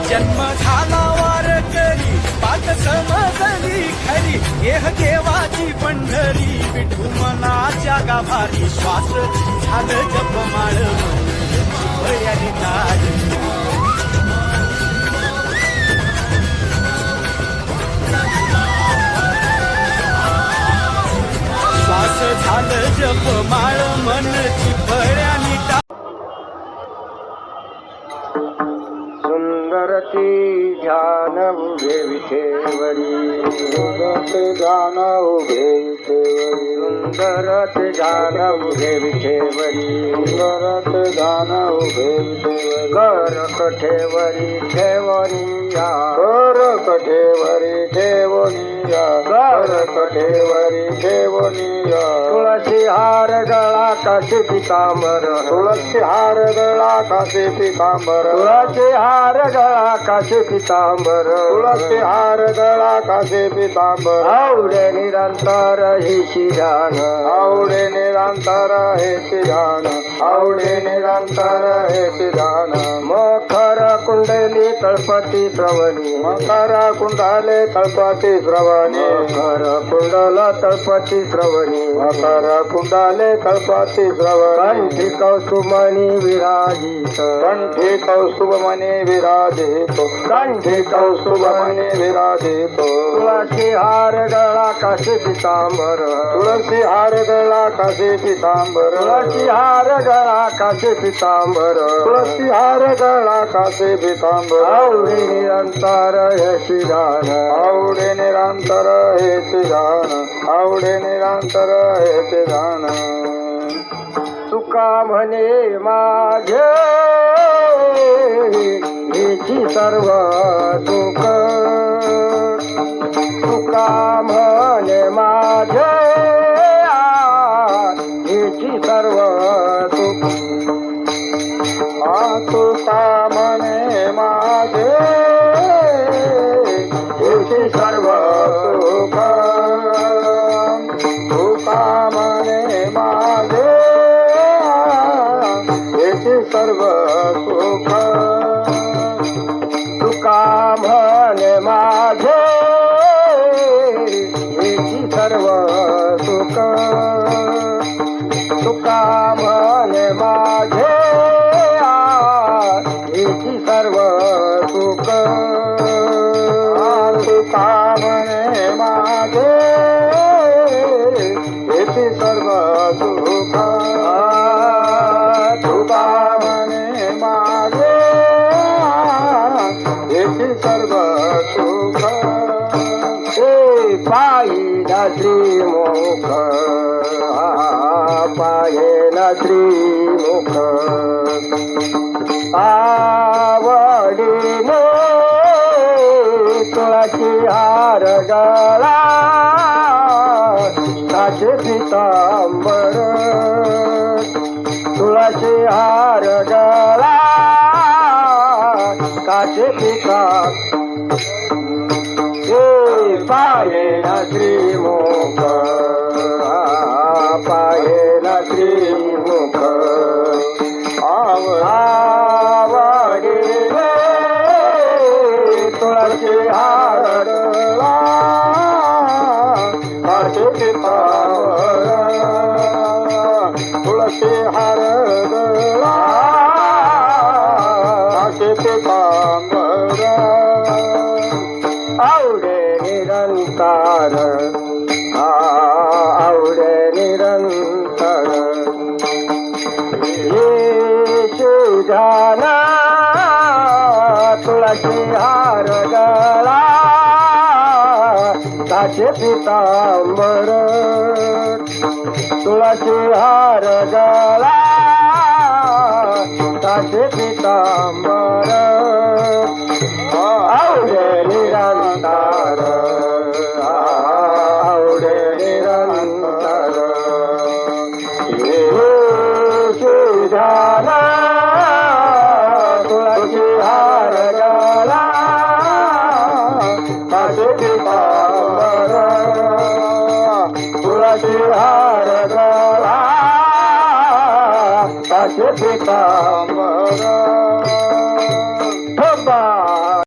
जन्म झाला वारकरी पाठ समजली खरी येह देवाची पंढरी विठू मनाच्या गाभारी श्वास झालं जपमाळ भयाली तारी श्वास झालं जपमाळ मनची फळ्यानी सुंदरती ध्यान उभे विठेवरी सुंदरते ध्यान उभे विठेवरी सुंदरते ध्यान उभे विठेवरी सुंदरते ध्यान उभे विठेवरी कर कठेवरी ठेवनिया कर कठेवरी ठेवनिया कर कठेवरी ठेवनिया तुळशी हार गळा काशी पितांबर तुळशी हार गळा काशी पितांबर तुळशी हार गळा काशी पितांबर तुळशी हार गळा काशी पितांबर आवडे निरंतर हे शिरान आवडे निरंतर हे शिरान आवडे निरंतर हे शिरान मकर कुंडली तळपती श्रवणी मकर कुंडले तळपती श्रवणी मकर कुंडल तळपती श्रवणी मकर कुंडले तळपती श्रवणी कंठी कौस्तुभमणी विराजित कंठी कौस्तुभमणी विराजितो कंठी कौस्तुभमणी विराजितो तुळशी हार गळा काशी पितांबर तुळशी हार गळा काशी पितांबर तुळशी हार गळा काशी पितांबर तुळशी हार गळा काशी पितांबर आवडे निरंतर हे शिरान आवडे निरंतर हे शिरान आवडे निरंतर हे शिरान तुका म्हणे माझे हेची सर्व सुख तुका म्हणे माझे हेची सर्व सुख तुका म्हणे माझे हेची सर्व सुख तुका म्हणे माझे हेची सर्व सुख तुका म्हणे माझे हेची सर्व सुख तुका म्हणे माझे हेची सर्व सुख तुका म्हणे माझे हेची सर्व सुख तुका म्हणे माझे हेची सर्व सुख पायीला श्रीमुख पायेला श्रीमुख आवडीने तुळशी हार गळा काशी पितांबर तुळशी हार गळा काशी पितांबर पायेला श्रीमुख पायेला श्रीमुख आवडीने तुळशी हार गळा काशी पितांबर तुळशी हार गळा काशी पितांबर आवडे निरंतर आवडे निरंतर येशू जाना तुळशी हार गळा काशी पितांबर तुळशी हार गळा काशी पितांबर आवडे निरंतर आवडे निरंतर येशू झाला तुळशी हार गळा काशी पितांबर तुळशी हार गळा काशी पितांबर